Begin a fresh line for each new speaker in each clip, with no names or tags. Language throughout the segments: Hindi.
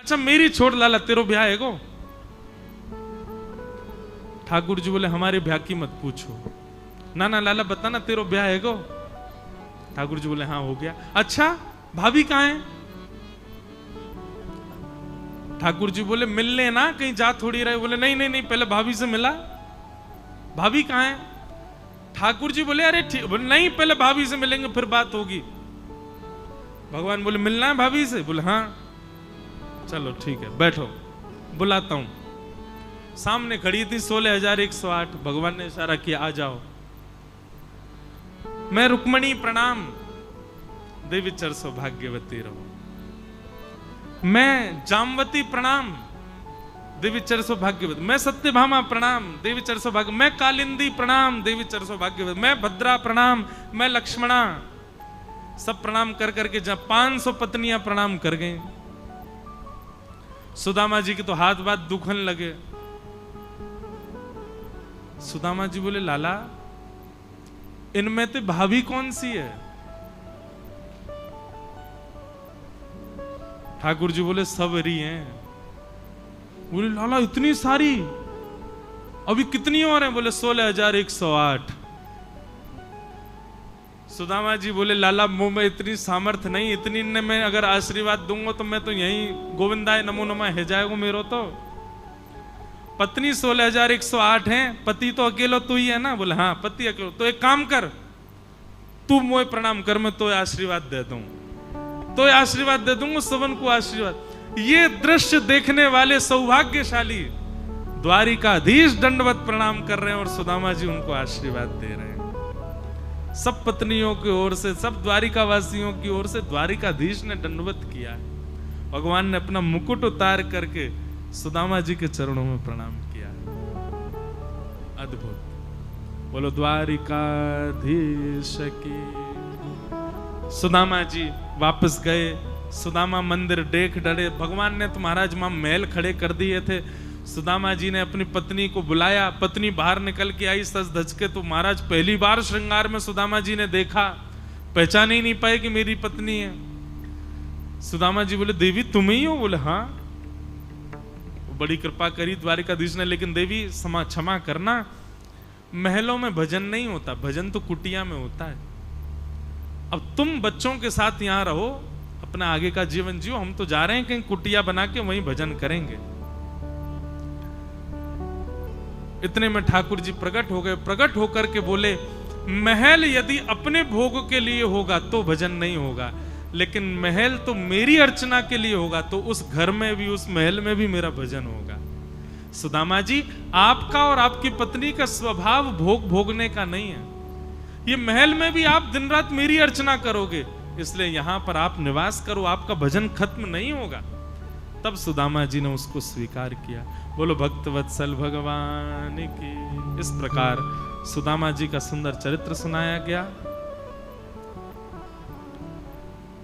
अच्छा मेरी छोड़ लाला, तेरो ब्याह है गो? ठाकुर जी बोले हमारे ब्याह की मत पूछो। ना ना लाला बता ना, तेरो ब्याह है गो? ठाकुर जी बोले हाँ हो गया। अच्छा भाभी कहाँ है? ठाकुर जी बोले मिल लेना, कहीं जा थोड़ी रहे। बोले नहीं नहीं नहीं, पहले भाभी से मिला। भाभी कहाँ है? ठाकुर जी बोले अरे ठीक, बोले नहीं पहले भाभी से मिलेंगे फिर बात होगी। भगवान बोले मिलना है भाभी से? बोले हाँ। चलो ठीक है बैठो, बुलाता हूं। सामने खड़ी थी 16,108। भगवान ने इशारा किया आ जाओ। मैं रुक्मणी प्रणाम, देवी चर सौभाग्यवती रहो। मैं जामवती प्रणाम, देवी चर सौभाग्यवती। मैं सत्यभामा प्रणाम, देवी चर सौभाग्य। मैं कालिंदी प्रणाम, देवी चर सौभाग्यवती। मैं भद्रा प्रणाम, मैं लक्ष्मणा। सब प्रणाम कर करके जब 500 पत्नियां प्रणाम कर गई। सुदामा जी के तो हाथ बात दुखन लगे। सुदामा जी बोले लाला इनमें तो भाभी कौन सी है? ठाकुर जी बोले सब री हैं। बोले लाला इतनी सारी, अभी कितनी और हैं? बोले 16,108। सुदामा जी बोले लाला मुंह में इतनी सामर्थ नहीं, इतनी ने मैं अगर आशीर्वाद दूंगा तो मैं तो यही गोविंदाय नमो नमः है जाएगा मेरो तो। पत्नी 16,108 हैं, पति तो अकेलो तू ही है ना? बोले हाँ पति अकेलो। तो एक काम कर, तू मोए प्रणाम कर, मैं तो आशीर्वाद दे दूं, तो आशीर्वाद दे दूंगा सबन को आशीर्वाद। ये दृश्य देखने वाले सौभाग्यशाली द्वारिकाधीश दंडवत प्रणाम कर रहे हैं और सुदामा जी उनको आशीर्वाद दे रहे हैं। सब पत्नियों की ओर से, सब द्वारिका वासियों की ओर से द्वारिकाधीश ने दंडवत किया। भगवान ने अपना मुकुट उतार करके सुदामा जी के चरणों में प्रणाम किया। अद्भुत। बोलो द्वारिकाधीश की। सुदामा जी वापस गए। सुदामा मंदिर देख डरे। भगवान ने तो महाराज वहां महल खड़े कर दिए थे। सुदामा जी ने अपनी पत्नी को बुलाया। पत्नी बाहर निकल के आई सज धज के। तो महाराज पहली बार श्रृंगार में सुदामा जी ने देखा, पहचान ही नहीं पाए कि मेरी पत्नी है। सुदामा जी बोले देवी तुम ही हो? बोले हाँ। बड़ी कृपा करी द्वारिकाधीश ने, लेकिन देवी क्षमा करना, महलों में भजन नहीं होता, भजन तो कुटिया में होता है। अब तुम बच्चों के साथ यहां रहो, अपना आगे का जीवन जियो, हम तो जा रहे हैं कहीं कुटिया बना के वहीं भजन करेंगे। इतने में ठाकुर जी प्रकट हो गए। प्रकट होकर के बोले महल यदि अपने भोग के लिए होगा तो भजन नहीं होगा, लेकिन महल तो मेरी अर्चना के लिए होगा, तो उस घर में भी, उस महल में भी मेरा भजन होगा। सुदामा जी आपका और आपकी पत्नी का स्वभाव भोग भोगने का नहीं है। ये महल में भी आप दिन रात मेरी अर्चना करोगे, इसलिए यहां पर आप निवास करो, आपका भजन खत्म नहीं होगा। तब सुदामा जी ने उसको स्वीकार किया। बोलो भक्तवत्सल भगवान की। इस प्रकार सुदामा जी का सुंदर चरित्र सुनाया गया।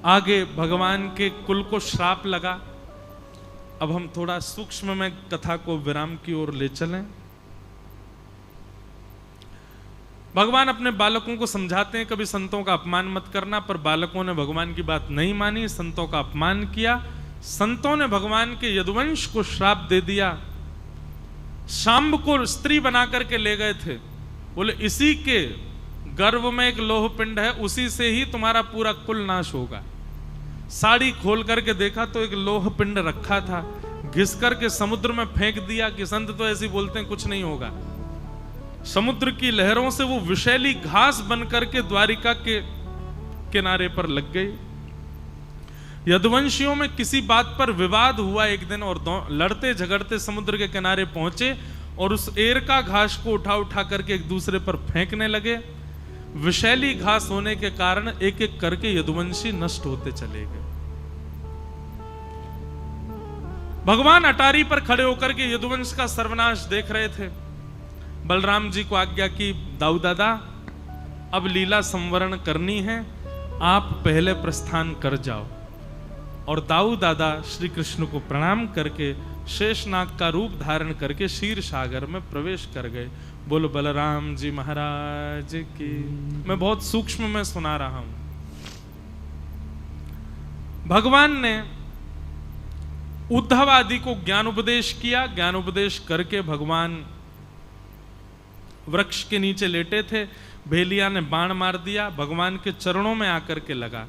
आगे भगवान के कुल को श्राप लगा। अब हम थोड़ा सूक्ष्म में कथा को विराम की ओर ले चलें। भगवान अपने बालकों को समझाते हैं कभी संतों का अपमान मत करना, पर बालकों ने भगवान की बात नहीं मानी, संतों का अपमान किया। संतों ने भगवान के यदुवंश को श्राप दे दिया। शांब को स्त्री बना करके ले गए थे। बोले इसी के गर्भ में एक लोह पिंड है, उसी से ही तुम्हारा पूरा कुल नाश होगा। साड़ी खोल करके देखा तो एक लोह पिंड रखा था। घिस करके समुद्र में फेंक दिया कि संत तो ऐसे बोलते हैं कुछ नहीं होगा। समुद्र की लहरों से वो विषैली घास बन करके द्वारिका के किनारे पर लग गई। यदुवंशियों में किसी बात पर विवाद हुआ एक दिन, और लड़ते झगड़ते समुद्र के किनारे पहुंचे और उस एर का घास को उठा उठा करके एक दूसरे पर फेंकने लगे। विषैली घास होने के कारण एक एक करके यदुवंशी नष्ट होते चले गए। भगवान अटारी पर खड़े होकर के यदुवंश का सर्वनाश देख रहे थे। बलराम जी को आज्ञा की दाऊ दादा अब लीला संवरण करनी है, आप पहले प्रस्थान कर जाओ। और दाऊ दादा श्री कृष्ण को प्रणाम करके शेषनाग का रूप धारण करके क्षीर सागर में प्रवेश कर गए। बोलो बलराम जी महाराज की। मैं बहुत सूक्ष्म में सुना रहा हूं। भगवान ने उद्धव आदि को ज्ञान उपदेश किया। ज्ञान उपदेश करके भगवान वृक्ष के नीचे लेटे थे, भेलिया ने बाण मार दिया, भगवान के चरणों में आकर के लगा।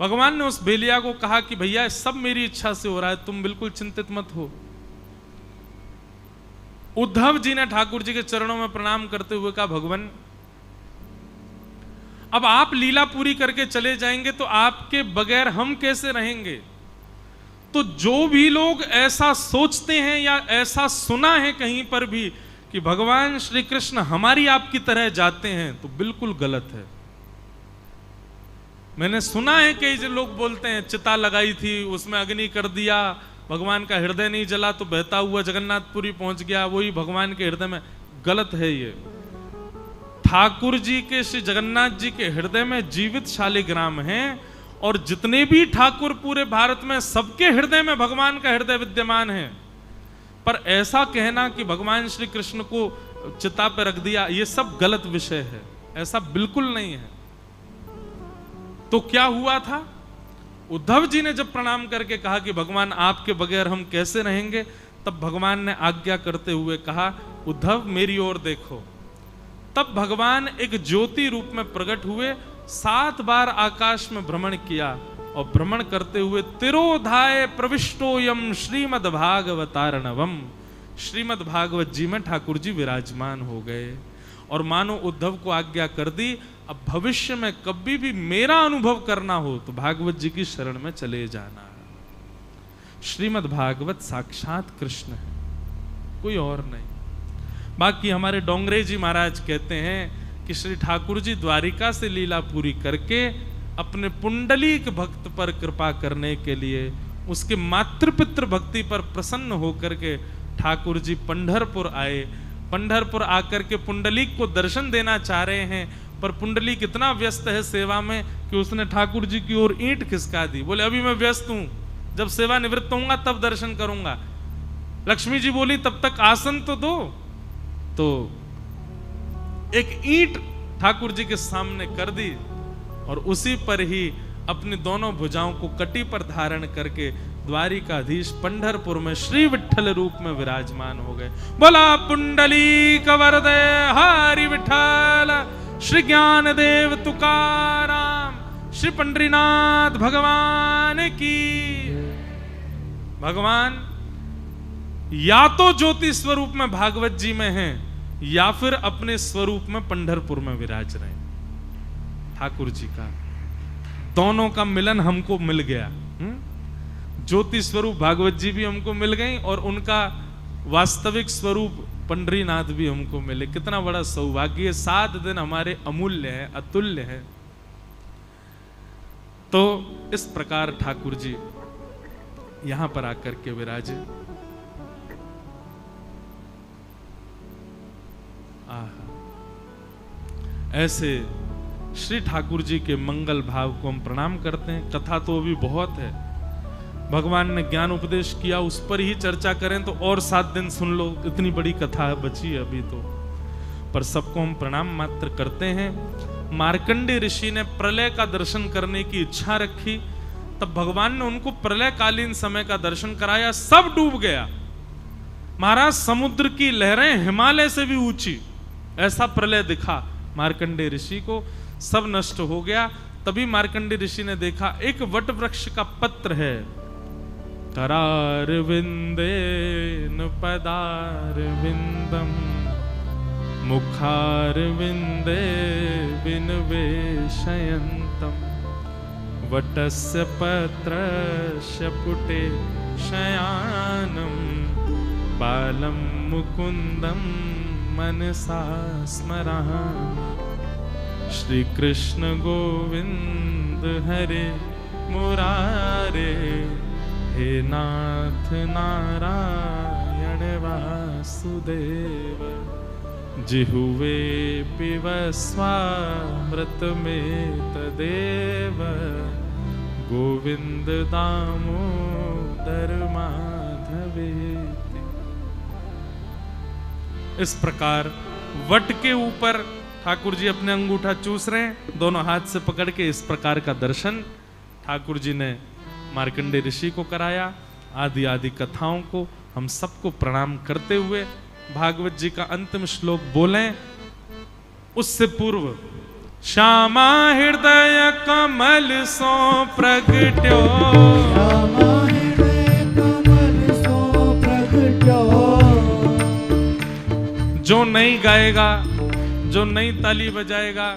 भगवान ने उस भेलिया को कहा कि भैया सब मेरी इच्छा से हो रहा है, तुम बिल्कुल चिंतित मत हो। उद्धव जी ने ठाकुर जी के चरणों में प्रणाम करते हुए कहा, भगवान अब आप लीला पूरी करके चले जाएंगे तो आपके बगैर हम कैसे रहेंगे। तो जो भी लोग ऐसा सोचते हैं या ऐसा सुना है कहीं पर भी कि भगवान श्री कृष्ण हमारी आपकी तरह जाते हैं, तो बिल्कुल गलत है। मैंने सुना है कई जो लोग बोलते हैं चिता लगाई थी, उसमें अग्नि कर दिया, भगवान का हृदय नहीं जला तो बहता हुआ जगन्नाथपुरी पहुंच गया, वही भगवान के हृदय में। गलत है ये। ठाकुर जी के, श्री जगन्नाथ जी के हृदय में जीवित शालिग्राम हैं, और जितने भी ठाकुर पूरे भारत में, सबके हृदय में भगवान का हृदय विद्यमान है। पर ऐसा कहना कि भगवान श्री कृष्ण को चिता पर रख दिया, ये सब गलत विषय है, ऐसा बिल्कुल नहीं है। तो क्या हुआ था, उद्धव जी ने जब प्रणाम करके कहा कि भगवान आपके बगैर हम कैसे रहेंगे, तब भगवान ने आज्ञा करते हुए कहा, उद्धव मेरी ओर देखो। तब भगवान एक ज्योति रूप में प्रकट हुए, 7 बार आकाश में भ्रमण किया, और भ्रमण करते हुए तिरोधाय प्रविष्टोयम श्रीमद् भागवतार्णवम, श्रीमद् भागवत जी में ठाकुर जी विराजमान हो गए। और मानो उद्धव को आज्ञा कर दी, अब भविष्य में कभी भी मेरा अनुभव करना हो तो भागवत जी की शरण में चले जाना। श्रीमद् भागवत साक्षात कृष्ण है, कोई और नहीं। बाकी हमारे डोंगरे जी महाराज कहते हैं कि श्री ठाकुर जी द्वारिका से लीला पूरी करके अपने पुंडलीक भक्त पर कृपा करने के लिए, उसके मातृपितृ भक्ति पर प्रसन्न होकर के ठाकुर जी पंढरपुर आए। पंढरपुर आकर के पुंडलीक को दर्शन देना चाह रहे हैं, पर पुंडलीक इतना व्यस्त है सेवा में कि उसने ठाकुर जी की ओर ईंट खिसका दी। बोले अभी मैं व्यस्त हूं, जब सेवा निवृत्त होऊंगा तब दर्शन करूंगा। लक्ष्मी जी बोली तब तक आसन तो दो। तो एक ईंट ठाकुर जी के सामने कर दी, और उसी पर ही अपनी दोनों भुजाओं को कटी पर धारण करके द्वारिकाधीश पंढरपुर में श्री विठ्ठल रूप में विराजमान हो गए। बोला पुंडलीक वरदे हरि विठ्ठल, श्री ज्ञान देव तुकाराम, श्री पंडरीनाथ भगवान की। भगवान या तो ज्योति स्वरूप में भागवत जी में हैं, या फिर अपने स्वरूप में पंढरपुर में विराज रहे हैं। ठाकुर जी का दोनों का मिलन हमको मिल गया। ज्योति स्वरूप भागवत जी भी हमको मिल गई, और उनका वास्तविक स्वरूप पंडरीनाथ भी हमको मिले। कितना बड़ा सौभाग्य। 7 दिन हमारे अमूल्य है, अतुल्य है। तो इस प्रकार ठाकुर जी यहां पर आकर के विराजे। ऐसे श्री ठाकुर जी के मंगल भाव को हम प्रणाम करते हैं। कथा तो अभी बहुत है, भगवान ने ज्ञान उपदेश किया, उस पर ही चर्चा करें तो और 7 दिन सुन लो, इतनी बड़ी कथा बची है अभी तो। पर सबको हम प्रणाम मात्र करते हैं। मार्कंडेय ऋषि ने प्रलय का दर्शन करने की इच्छा रखी, तब भगवान ने उनको प्रलयकालीन समय का दर्शन कराया। सब डूब गया महाराज, समुद्र की लहरें हिमालय से भी ऊंची, ऐसा प्रलय दिखा मार्कंडेय ऋषि को। सब नष्ट हो गया। तभी मार्कंडेय ऋषि ने देखा एक वट वृक्ष का पत्र है, करार विंदेन पदार विंदम, मुखार विंदे विनवेशयन्तम, वटस्य पत्रस्य पुटे शयानम, बालम मुकुंदम मनसा स्मरामि, श्री कृष्ण गोविंद हरे मुरारे, हे नाथ नारायण वासुदेव, जिहुवे पिबस्वामृत में तदेव, गोविंद दामोदर माधवेति। इस प्रकार वट के ऊपर ठाकुर जी अपने अंगूठा चूस रहे हैं, दोनों हाथ से पकड़ के। इस प्रकार का दर्शन ठाकुर जी ने मार्कंडेय ऋषि को कराया। आदि आदि कथाओं को हम सबको प्रणाम करते हुए भागवत जी का अंतिम श्लोक बोलें। उससे पूर्व श्यामा हृदय कमल सो प्रगट्यो,
श्यामा हृदय कमल सो प्रगट्यो।
जो नहीं गाएगा, जो नहीं ताली बजाएगा,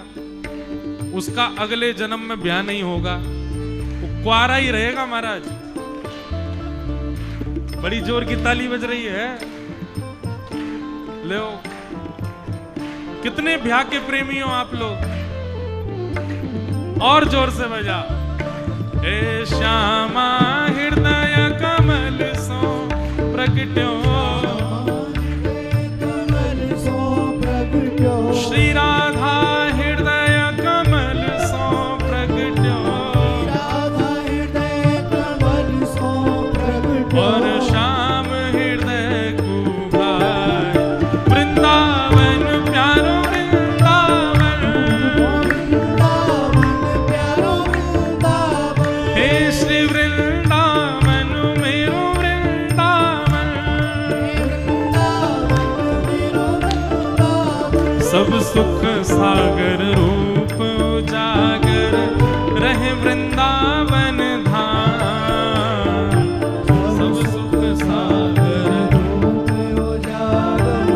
उसका अगले जन्म में ब्याह नहीं होगा, वो कुआरा ही रहेगा महाराज। बड़ी जोर की ताली बज रही है, लो कितने ब्याह के प्रेमी हो आप लोग, और जोर से बजा। हे श्यामा हृदय कमल सो प्रगट्यो, श्री राधा हृदय कमल सो प्रगट्यो, और श्याम हृदय कुभार वृंदावन प्यारो वृंदावन, हे श्री वृंदावन मेरो वृंदावन, सब सुख सागर रूप उजागर रहे वृंदावन धाम, सब सुख सागर
रूप उजागर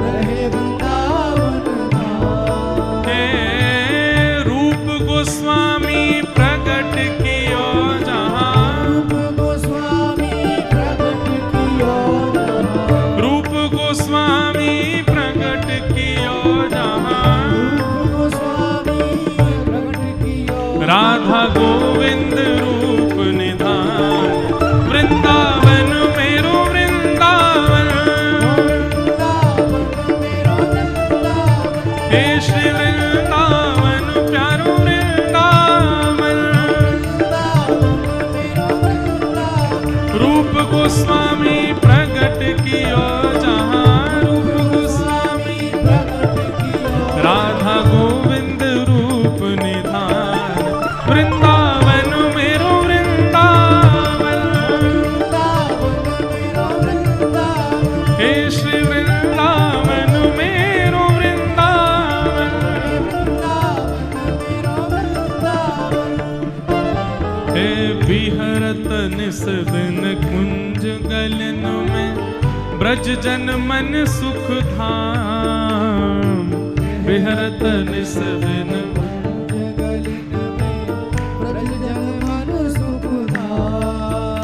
रहे वृंदावन धाम।
हे रूप गोस्वामी प्रकट कियो जहाँ,
रूप गोस्वामी प्रकट कियो जहाँ,
रूप गोस्वामी प्रकट कियो जहाँ,
रूप गोस्वामी प्रकट कियो
राधा गोविंद रूप निधान, वृंदावन मेरो वृंदावन, हे श्री वृंदावन प्यारो वृंदावन, रूप गोस्वामी प्रकट कियो जहाँ, रूप गोस्वामी
प्रकट कियो
राधा गोविंद रूप निधान, वृंदावन मेरो वृंदावन, हे श्री वृंदावन मेरो वृंदावन, हे विहरत निस दिन कुंज गलन में ब्रज जन मन सुख धाम, विहरत निस दिन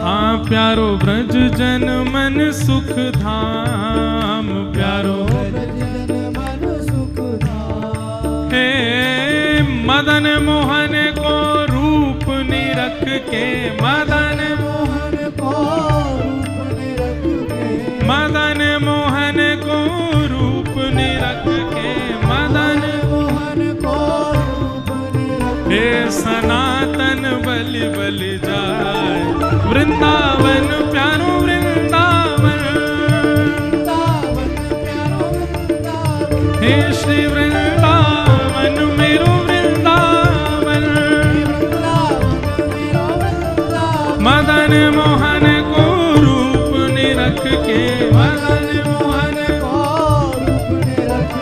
हाँ प्यारो ब्रज जन मन सुख धाम, प्यारो हे मदन मोहन को रूप निरख के, मदन
मोहन को रूप निरख के,
मदन मोहन को रूप निरख के, मदन
मोहन को रूप निरख
हे सनातन बलि बलि जाय, वृंदावन प्यारो वृंदावन, हे श्री वृंदावन मेरो वृंदावन, मदन मोहन को रूप निरख के, मदन मोहन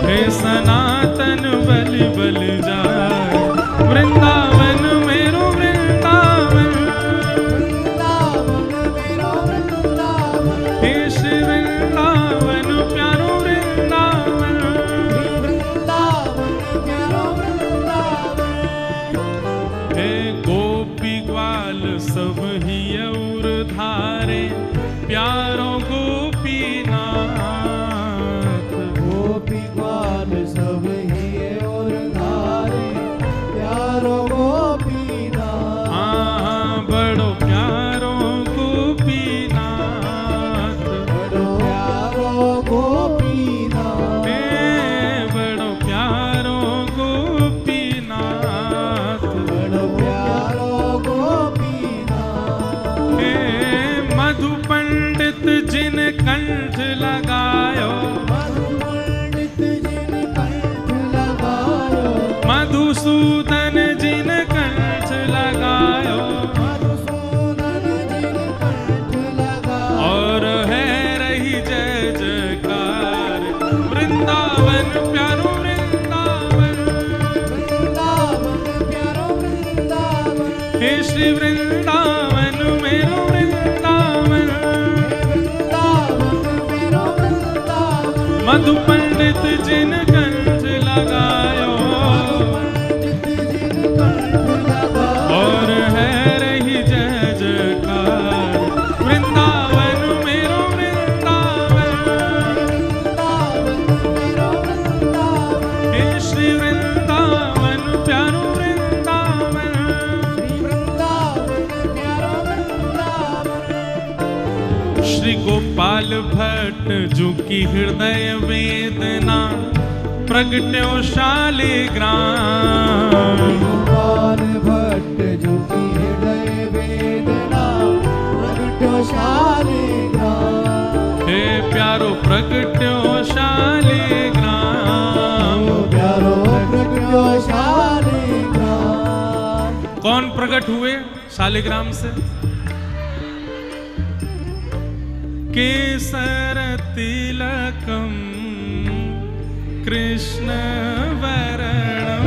हे सनातन बलि बलि जाय, वृंदावन मेरो वृंदावन, हे श्री वृंदावन प्यारो वृंदावन, हे गोपी ग्वाल सब ही और धारे, प्यारो गोपीनाथ,
गोपी ग्वाल सब ही और धारे, प्यारो गोपीनाथ,
हाँ बड़ो प्यारो गोपीनाथ,
बड़ो प्यारो गोपीनाथ,
हे बड़ो प्यारो गोपीनाथ,
बड़ो प्यारो गोपीनाथ,
हे मधु पंडित जी श्री वृंदावन मेरो वृंदावन, मधु पंडित जिन कंठ लगायो, और है रही जय जयकार। वृंदावन मेरो वृंदावन, हे श्री वृंदावन प्यारो वृंदावन। श्री गोपाल भट्ट जो की हृदय वेदना प्रगट्यो शालिग्राम।
गोपाल भट्ट जो की हृदय वेदना प्रगट्यो शालिग्राम।
हे प्यारो प्रगट्यो शालिग्राम,
प्यारो प्रगट्यो शालिग्राम।
कौन प्रकट हुए शालिग्राम से? केसर तिलकम कृष्ण वरणम,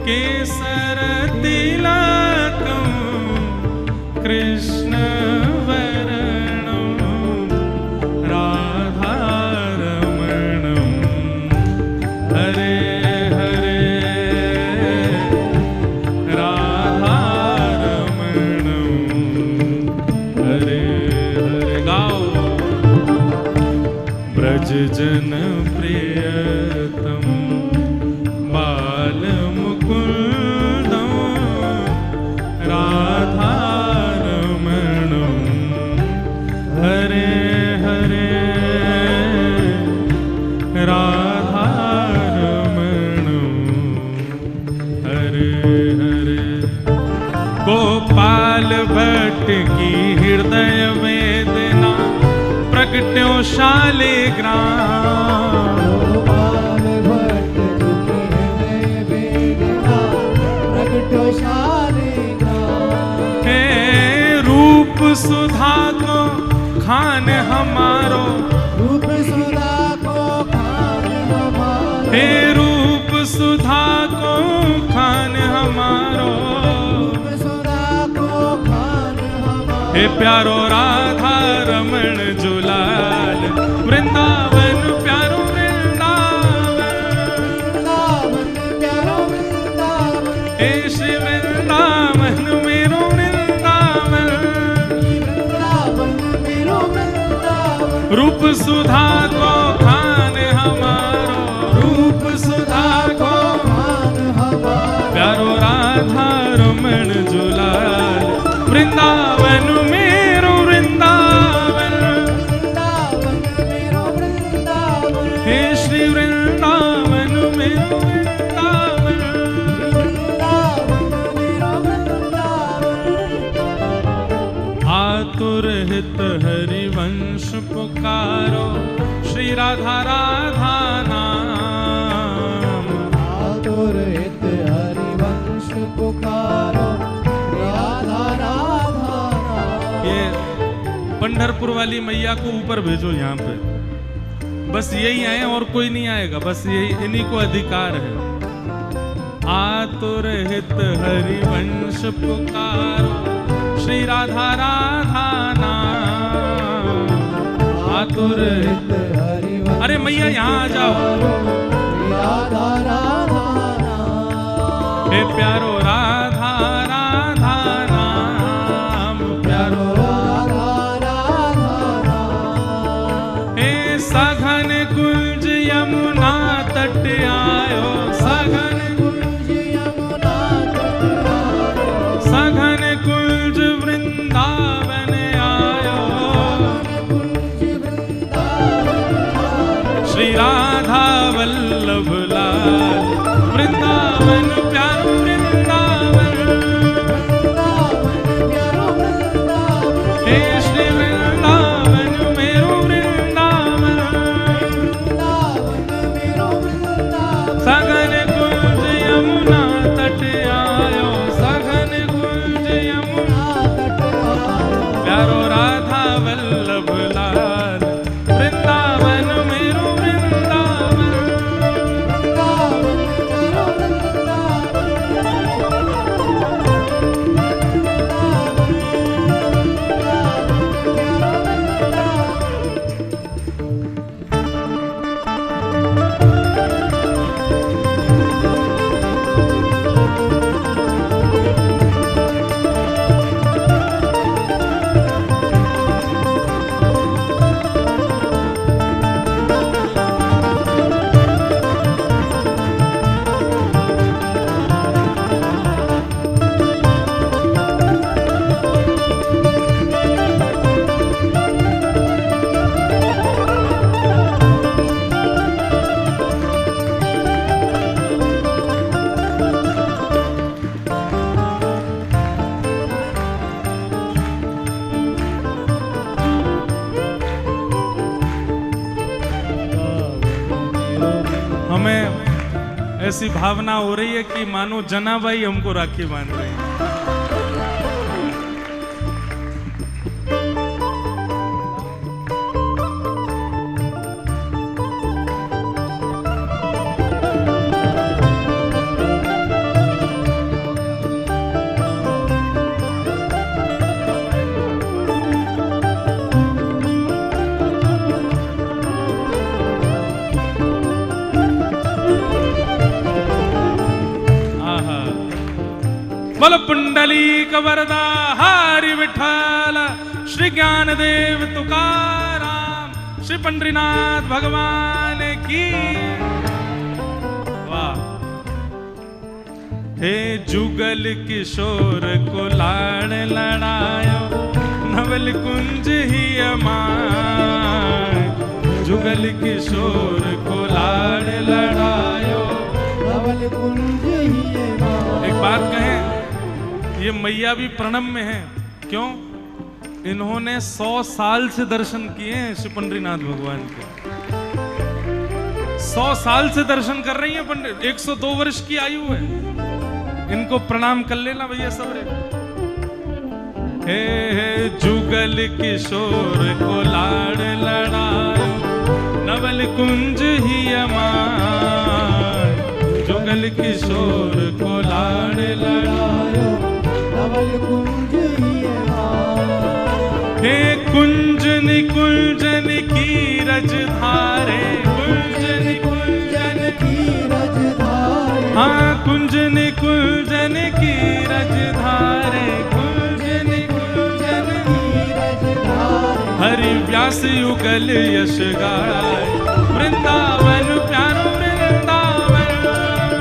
केसर तिलकम कृष्ण वरणम, राधारमणम हरे हरे, राधारमणम हरे हरे। गाओ ब्रज जन प्रियतम बाल मुकुंदम, राधारमणम हरे हरे, राधारमणम हरे हरे। गोपाल भट्ट की हृदय वेदना प्रगट्यो शालिग्राम।
गोपाल भट्ट जो की हृदय वेदना प्रगट्यो शालिग्राम।
हे रूप सुधा को खान हमारो,
रूप सुधा को खान हमारो।
हे रूप सुधा को खान हमारो,
रूप सुधा को खान हमारो।
हे प्यारो राधा रमण जुलाल। वृंदावन प्यारो वृंदावन,
वृंदावन प्यारो वृंदावन।
हे श्री वृंदावन मेरो वृंदावन।
वृंदावन मेरो वृंदावन।
रूप सुधा को खान हमारो, रूप सुधा को
खान हमारो।
प्यारो राधा रमण जुलाल। वृंदावन मेरो वृंदावन,
वृंदावन मेरो वृंदावन।
हे श्री वृंदावन मेरो वृंदावन।
वृंदावन मेरो वृंदावन।
आतुर हित हरिवंश पुकारो, श्री राधा राधा नाम।
आतुर हित हरिवंश पुकारो, राधा राधा नाम।
ये पंढरपुर वाली मैया को ऊपर भेजो यहाँ पे, बस यही आए और कोई नहीं आएगा, बस यही इन्हीं को अधिकार है। आतुर हित हरिवंश पुकारो, श्री राधा राधा नाम। आतुर हित,
हरिवंश
अरे मैया यहाँ आ जाओ।
राधा राधा नाम।
हे प्यारो राधा राधा नाम, प्यारो
राधा राधा नाम।
हे सघन कुंज यमुना तट आयो, सघन
कुंज यमुना तट आयो।
सघन कुंज वृंदावन आयो,
कुंज वृंदावन आयो।
श्री राधा वल्लभ लाल। वृंदावन प्यारो वृंदावन,
वृंदावन प्यारो वृंदावन।
हे श्री वृंदावन मेरो वृंदावन।
वृंदावन मेरो वृंदावन।
सघन कुंज यमुना तट आयो, सघन कुंज यमुना
तट
ऐसी भावना हो रही है कि मानो जनाबाई हमको राखी बांध रहे हैं। बोल पुंडलीक वरदा हरि विठ्ठल, श्री ज्ञानदेव तुकाराम, श्री पंडरीनाथ भगवान की। वाह। हे जुगल किशोर को लाड़ लड़ायो, नवल कुंज ही अमाय। जुगल किशोर को लाड़ लड़ायो,
नवल कुंज ही अमाय।
एक बात कहें, ये मैया भी प्रणम में है। क्यों? इन्होंने 100 साल से दर्शन किए हैं श्री पंडरीनाथ भगवान के। 100 साल से दर्शन कर रही है पंडित, 102 वर्ष की आयु है। इनको प्रणाम कर लेना भैया सबरे। हे जुगल किशोर को लाड़ लड़ायो, नवल कुंज ही अमाय। जुगल किशोर को लाड़ लड़ायो,
नवल कुंज ही अमाय।
हे कुंज निकुंजन की रज धारे, कुंज निकुंजन
की रज धारे।
हाँ कुंज निकुंजन की रज धारे, कुंज निकुंजन
की रज धारे।
हरि व्यास युगल यश गाय, वृंदावन प्यारो वृंदावन,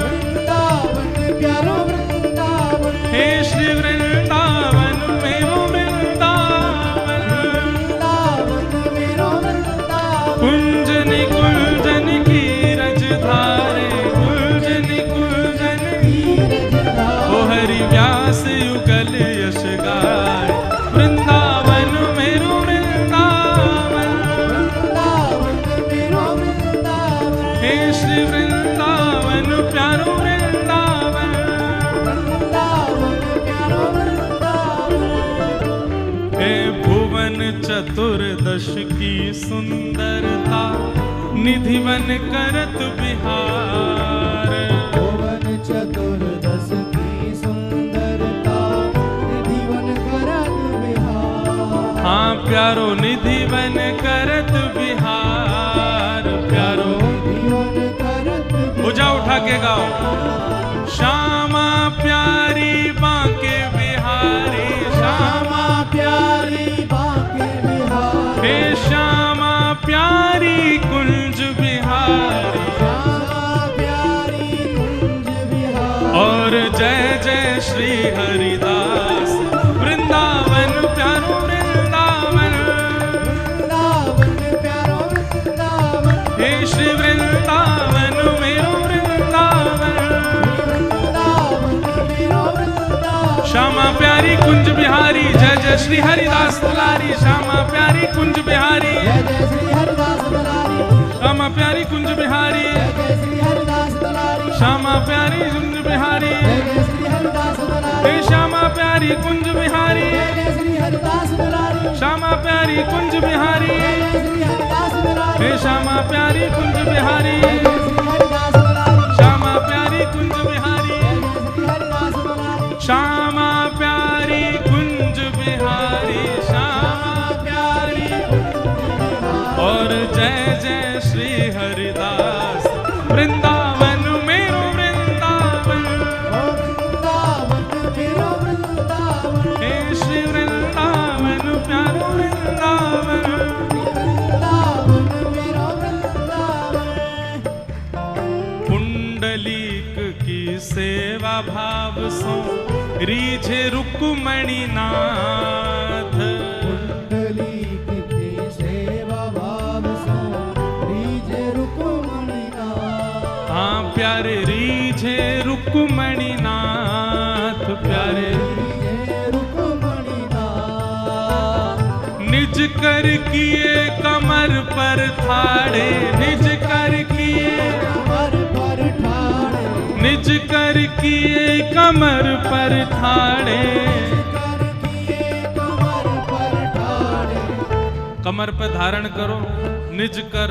वृंदावन प्यारो वृंदावन।
हे श्री वृंदावन मेरो वृंदावन,
वृंदावन मेरो वृंदावन।
कुंज निकुंजन की रज धारे, कुंज निकुंजन
की रज धारे।
ओ हरि व्यास युगल यश गाय, वृंदावन मेरो वृंदावन,
वृंदावन मेरो वृंदावन।
हे श्री वृंदावन प्यारो वृंदावन।
वृंदावन प्यारो वृंदावन।
हे भुवन चतुर्दश की सुंदरता, निधिवन करत बिहार।
भुवन चतुर्दश की सुंदरता, निधिवन करत बिहार।
हाँ प्यारो निधिवन करत बिहार, प्यारो
निधिवन करत
भुजा उठा के गाओ। श्यामा प्यारी बांके बिहारी, श्यामा
प्यारी बांके बिहारी।
हे श्यामा प्यारी कुंज बिहारी,
श्यामा प्यारी कुंज बिहारी।
और जय जय श्री हरिदास, वृंदावन प्यारो वृंदावन।
वृंदावन प्यारो वृंदावन।
हे श्री वृंदावन मेरो वृंदावन,
वृंदावन मेरो वृंदावन।
श्यामा प्यारी कुंज बिहारी, जय जय श्री हरिदास दुलारी। श्यामा प्यारी कुंज बिहारी,
जय जय श्री हरिदास दुलारी।
श्यामा प्यारी कुंज बिहारी,
जय जय श्री हरिदास दुलारी।
श्यामा प्यारी कुंज बिहारी।
जय जय श्री हरिदास दुलारी।
हे श्यामा प्यारी कुंज बिहारी,
जय जय श्री हरिदास दुलारी।
श्यामा प्यारी कुंज बिहारी।
जय जय श्री हरिदास दुलारी।
हे श्यामा प्यारी कुंज बिहारी,
जय जय श्री हरिदास दुलारी।
श्यामा प्यारी कुंज बिहारी।
जय जय श्री हरिदास दुलारी।
श्यामा प्यारी कुंज बिहारी, श्यामा प्यारी। और जय जय श्री हरिदास, वृंदावन मेरो वृंदावन।
वृंदावन मेरो वृंदावन।
हे श्री वृंदावन प्यारो वृंदावन।
वृंदावन मेरो वृंदावन।
पुंडलीक की सेवा भाव सो रीझे रुक्मणी नाथ।
पुंडलीक की सेवा भाव सो रीझे रुक्मणी नाथ।
हाँ प्यारे रीझे रुक्मणी नाथ, प्यारे
रीझे रुक्मणी नाथ।
निज कर किए कमर पर ठाड़े, निज कर किए
कमर पर ठाड़े।
कर किए कमर पर ठाड़े,
कर किए कमर पर ठाड़े,
कमर पर धारण करो निज कर।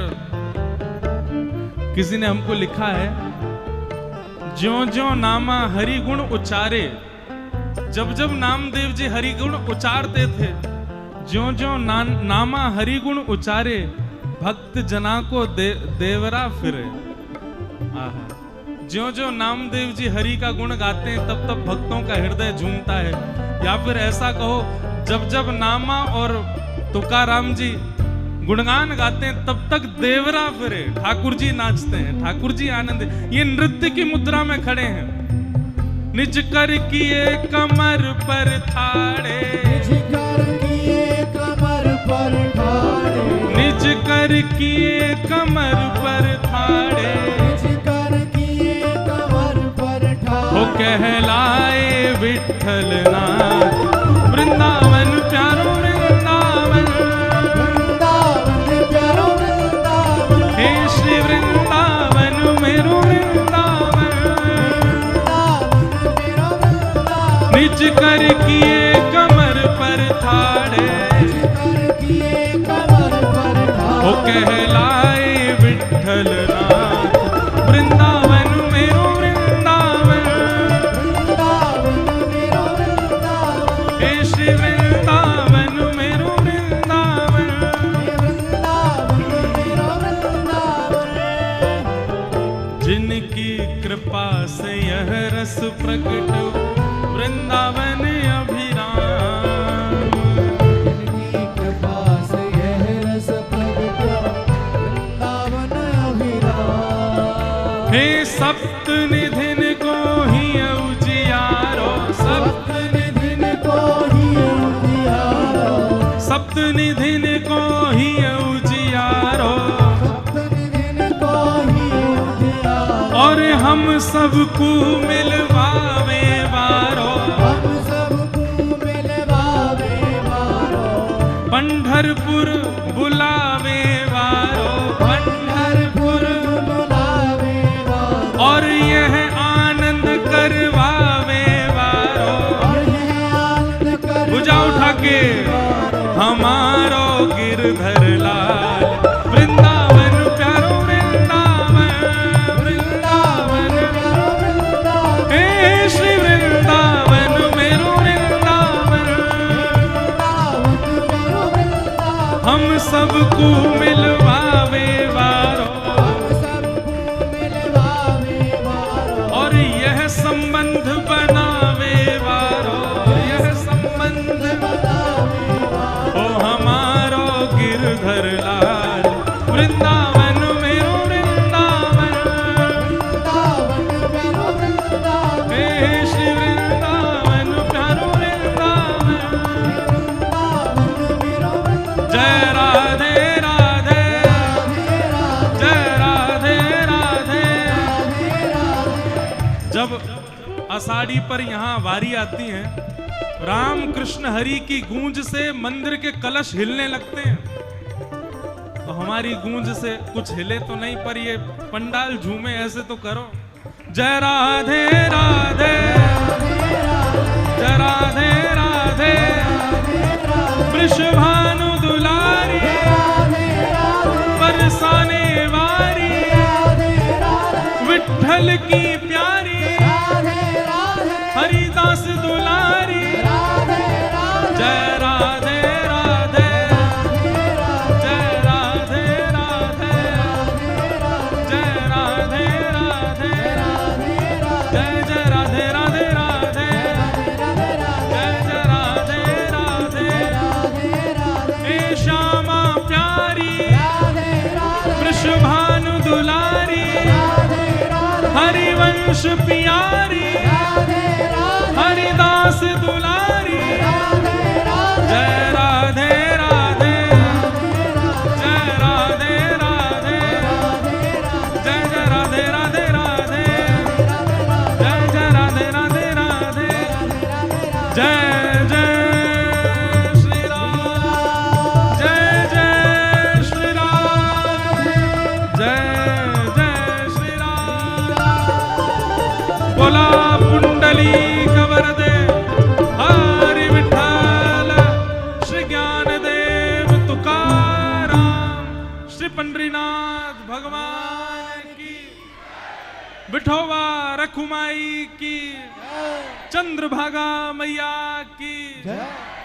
किसी ने हमको लिखा है, ज्यों ज्यों नामा हरि गुण उच्चारे, जब जब नामदेव जी हरि गुण उच्चारते थे, ज्यों ज्यों नामा हरि गुण उच्चारे, भक्त जना को देवरा फिरे। आहा, ज्यों ज्यों नामदेव जी हरि का गुण गाते हैं, तब तब भक्तों का हृदय झूमता है। या फिर ऐसा कहो, जब जब नामा और तुकाराम जी गुणगान गाते हैं, तब तक देवरा फिरे, ठाकुर जी नाचते हैं, ठाकुर जी आनंद। ये नृत्य की मुद्रा में खड़े हैं। निज कर किए कमर पर ठाड़े,
निज कर किए कमर पर ठाड़े,
निज कर किए कमर पर ठाड़े,
निज कर किए कमर पर ठाड़े।
हो कहलाए विठ्ठल नाथ, वृंदावन प्यारो वृंदावन,
वृंदावन प्यारो वृंदावन,
हे श्री वृंदावन मेरो वृंदावन। निज कर किए कमर पर ठाड़े,
निज कर किए कमर पर
हो
ठाड़े।
कहलाए विठ्ठल नाथ, वृंदावन मेरो वृंदावन,
वृंदावन मेरो वृंदावन,
हे श्री वृंदावन मेरो वृंदावन।
वृंदावन मेरो वृंदावन।
जिनकी कृपा से यह रस प्रकट, वृंदावन अभिराम।
जिनकी कृपा से यह रस प्रगट, वृंदावन अभिराम।
हे सप्त निधिन को ही उजियारो, सप्त
निधिन को ही उजियारो,
सप्त निधिन को ही उजियारो,
निधिन को ही उजियारो।
और हम सबको मिलवावे वारो,
हम सबको मिलवावे वारो,
पंढरपुर बुलावे वारो,
पंढरपुर बुलावे वारो।
और यह आनंद करवावे वारो।
और यह आनंद कर
भुजा उठा के हमारो गिरधर लाल, वृंदावन प्यारो वृंदावन, वृंदावन
प्यारो वृंदावन,
हे श्री वृंदावन मेरो वृंदावन।
वृंदावन प्यारो वृंदावन।
हम सबको मिलवावे वारो,
हम सबको मिलवावे वारो।
और यह संबंध बनावे वारो, यह संबंध
बनावे वारो।
ओ हमारो गिरधर लाल, वृंदावन मेरो वृंदावन,
वृंदावन प्यारो वृंदावन,
हे श्री वृंदावन प्यारो वृंदावन।
वृंदावन मेरो वृंदावन।
जय राधे राधे, जय राधे राधे। जब आषाढ़ी पर यहाँ वारी आती है, राम कृष्ण हरि की गूंज से मंदिर के कलश हिलने लगते हैं। तो हमारी गूंज से कुछ हिले तो नहीं, पर ये पंडाल झूमे ऐसे तो करो। जय राधे राधे, जय राधे राधे, वृषभानु दुलारी, बरसाने वारी, विठ्ठल की प्यारी, हरिदास दुलारी। जय राधे राधे, जय राधे राधे, जय राधे राधे, जय जय राधे राधे राधे, जय जय राधे राधे। हे श्यामा प्यारी, वृषभानु दुलारी, हरिवंश प्यारी, हरिदास दुलारी। जय राधे राधे, जय राधे राधे, जय जय राधे राधे राधे, जय जय राधे राधे राधे, जय जय श्री राम, जय जय श्री राम, जय जय श्री राम। बोला पुंडली कवरदे हरि विठ्ठल श्री ज्ञानदेव तुकाराम श्री पंडरीनाथ भगवान की विठोबा रखुमाई की चंद्रभागा मैया की
जय